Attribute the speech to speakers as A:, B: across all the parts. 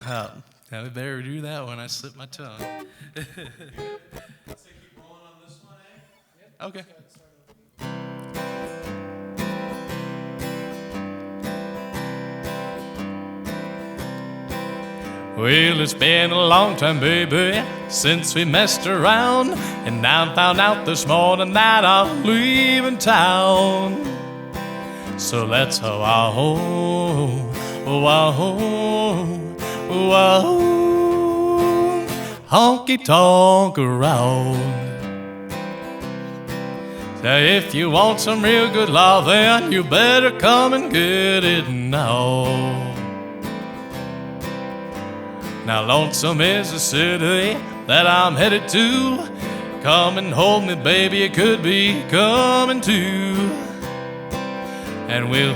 A: Now we better do that when I slip my tongue.
B: Let's say keep rolling on this one, eh?
A: Okay. Well, it's been a long time, baby, since we messed around, and I found out this morning that I'm leaving town. So let's honky tonk around. Now, if you want some real good love, then you better come and get it now. Now, lonesome is the city that I'm headed to. Come and hold me, baby, it could be coming to. And we'll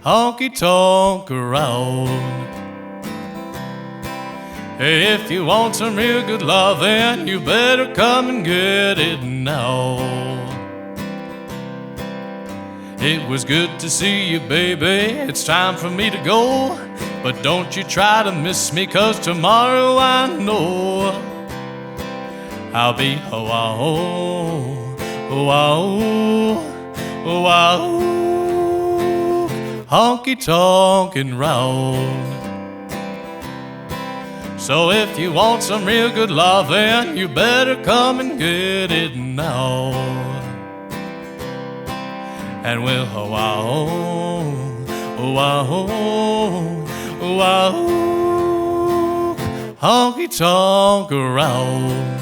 A: honky tonk around. Hey, if you want some real good love, then you better come and get it now. It was good to see you, baby, it's time for me to go. But don't you try to miss me, 'cause tomorrow I know I'll be honky tonkin' round. So if you want some real good love, then you better come and get it now. And we'll honky tonk around.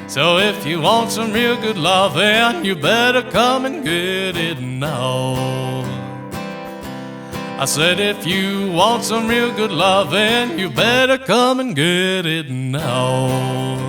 A: So if you want some real good love, then you better come and get it now. I said if you want some real good love, then you better come and get it now.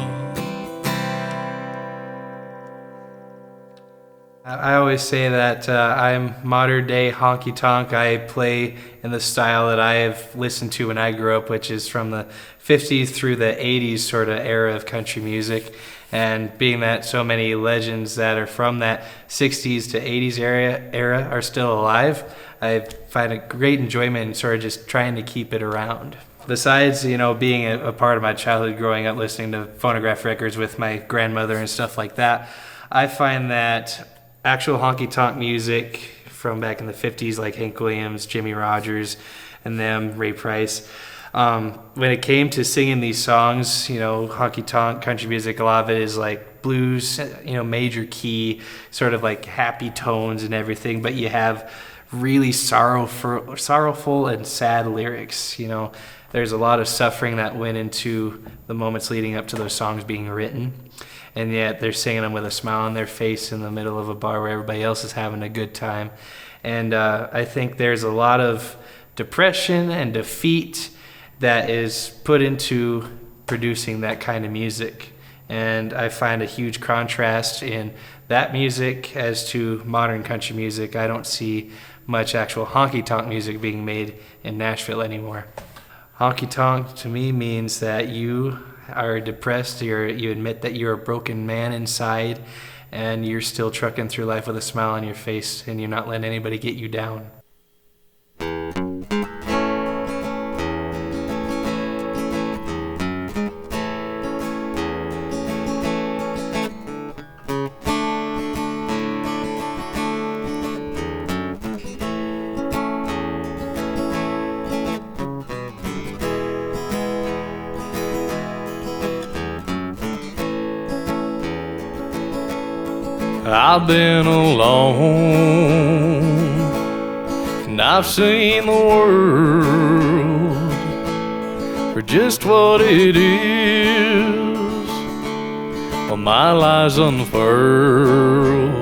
C: I always say that I'm modern day honky tonk. I play in the style that I have listened to when I grew up, which is from the 50s through the 80s sort of era of country music. And being that so many legends that are from that 60s to 80s era are still alive, I find a great enjoyment in sort of just trying to keep it around. Besides, being a part of my childhood growing up listening to phonograph records with my grandmother and stuff like that, I find that actual honky-tonk music from back in the 50s, like Hank Williams, Jimmy Rogers, and them, Ray Price, when it came to singing these songs, honky-tonk country music, a lot of it is like blues, major key, sort of like happy tones and everything, but you have really sorrowful and sad lyrics. There's a lot of suffering that went into the moments leading up to those songs being written. And yet they're singing them with a smile on their face in the middle of a bar where everybody else is having a good time. And I think there's a lot of depression and defeat that is put into producing that kind of music. And I find a huge contrast in that music as to modern country music. I don't see much actual honky-tonk music being made in Nashville anymore. Honky-tonk to me means that you are depressed, you admit that you're a broken man inside, and you're still trucking through life with a smile on your face, and you're not letting anybody get you down.
A: I've been alone, and I've seen the world for just what it is, while my lies unfurled.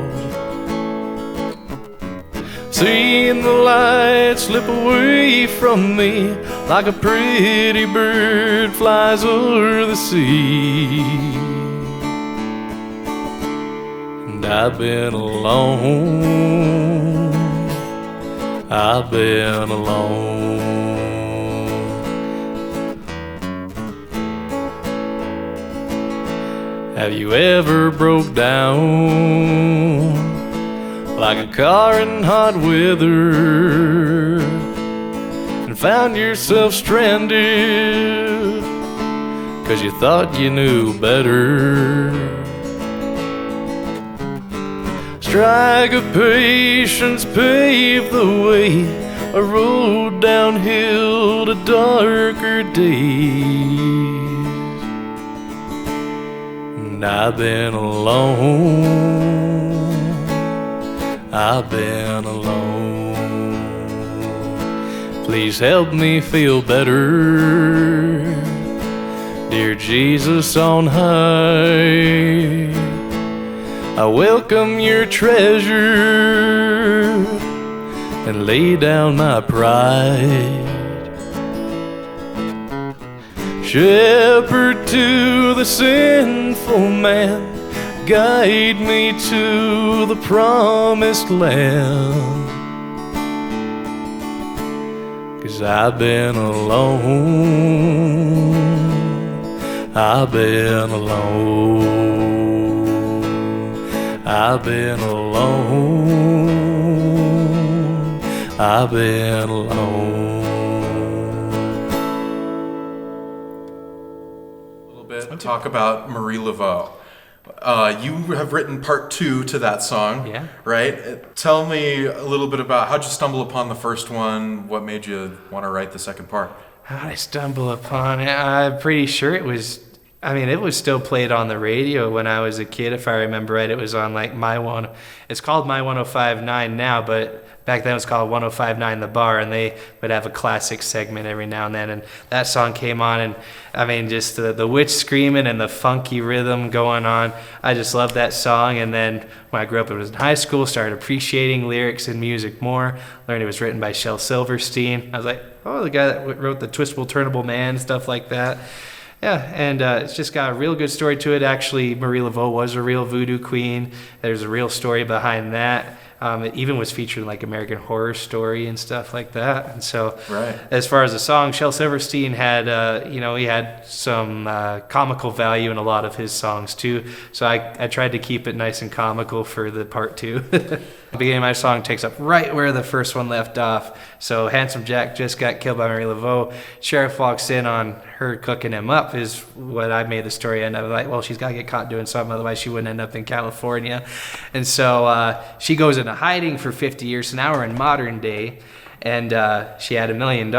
A: Seeing the light slip away from me like a pretty bird flies over the sea. I've been alone, I've been alone. Have you ever broke down like a car in hot weather and found yourself stranded 'cause you thought you knew better. Strike of patience paved the way, a road downhill to darker days. And I've been alone, I've been alone. Please help me feel better, dear Jesus on high. I welcome your treasure and lay down my pride. Shepherd to the sinful man, guide me to the promised land. 'Cause I've been alone, I've been alone, I've been alone, I've been alone.
B: Talk about Marie Laveau. You have written part 2 to that song,
C: Yeah.
B: right? Tell me a little bit about how'd you stumble upon the first one? What made you want to write the second part?
C: How did I stumble upon it? I'm pretty sure it was still played on the radio when I was a kid, if I remember right. It was on like it's called My 105.9 now, but back then it was called 105.9 The Bar, and they would have a classic segment every now and then, and that song came on, and I mean, just the witch screaming and the funky rhythm going on. I just loved that song, and then when I grew up, it was in high school, started appreciating lyrics and music more, learned it was written by Shel Silverstein. I was like, oh, the guy that wrote the Twistable Turnable Man, stuff like that. Yeah, and it's just got a real good story to it. Actually, Marie Laveau was a real voodoo queen. There's a real story behind that. It even was featured in like American Horror Story and stuff like that. And so,
B: right.
C: As far as the song, Shel Silverstein had, he had some comical value in a lot of his songs too. So I tried to keep it nice and comical for the part 2. The beginning of my song takes up right where the first one left off. So Handsome Jack just got killed by Marie Laveau. Sheriff walks in on her cooking him up is what I made the story end up. Like, well, she's got to get caught doing something, otherwise she wouldn't end up in California. And so she goes into hiding for 50 years. So now we're in modern day. And she had $1 million,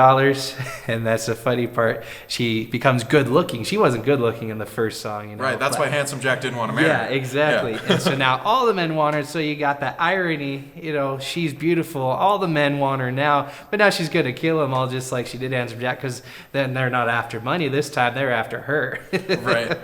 C: and that's the funny part. She becomes good looking. She wasn't good looking in the first song, you know.
B: Right, that's why Handsome Jack didn't want to marry her.
C: Yeah, exactly. Yeah. And so now all the men want her. So you got that irony, you know. She's beautiful. All the men want her now, but now she's gonna kill them all, just like she did Handsome Jack. Because then they're not after money this time; they're after her.
B: Right.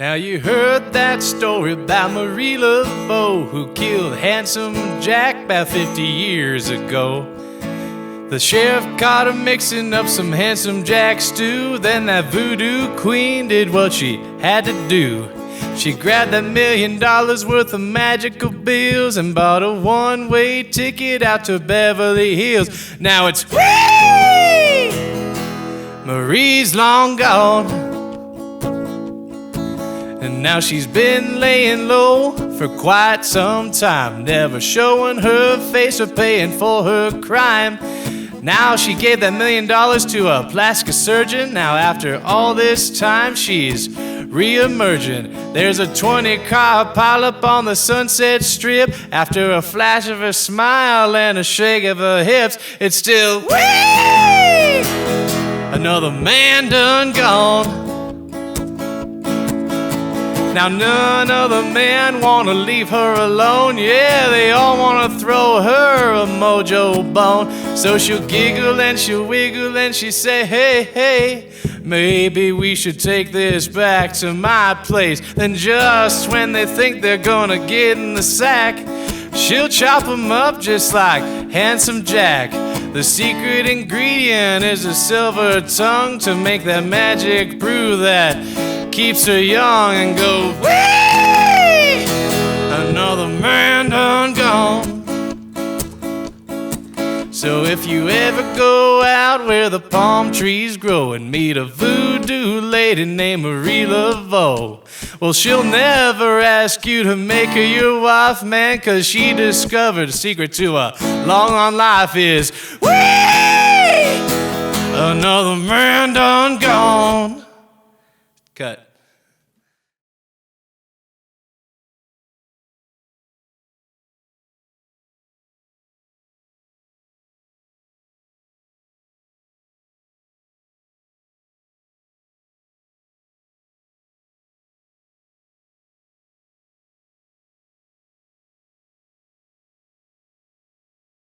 A: Now you heard that story about Marie Laveau, who killed Handsome Jack about 50 years ago. The sheriff caught her mixing up some Handsome Jack stew. Then that voodoo queen did what she had to do. She grabbed that $1 million worth of magical bills and bought a one-way ticket out to Beverly Hills. Now it's whee! Marie's long gone, and now she's been laying low for quite some time, never showing her face or paying for her crime. Now she gave that $1 million to a plastic surgeon. Now after all this time, she's re-emerging. There's a 20-car pileup on the Sunset Strip. After a flash of her smile and a shake of her hips, it's still whee! Another man done gone. Now none of the men wanna leave her alone. Yeah, they all wanna throw her a mojo bone. So she'll giggle and she'll wiggle and she say, hey, hey, maybe we should take this back to my place. Then just when they think they're gonna get in the sack, she'll chop them up just like Handsome Jack. The secret ingredient is a silver tongue to make that magic brew that keeps her young. And go, whee! Another man done gone. So if you ever go out where the palm trees grow and meet a voodoo voodoo lady named Marie Laveau. Well, she'll never ask you to make her your wife, man, 'cause she discovered the secret to a long life is, whee! Another man done gone.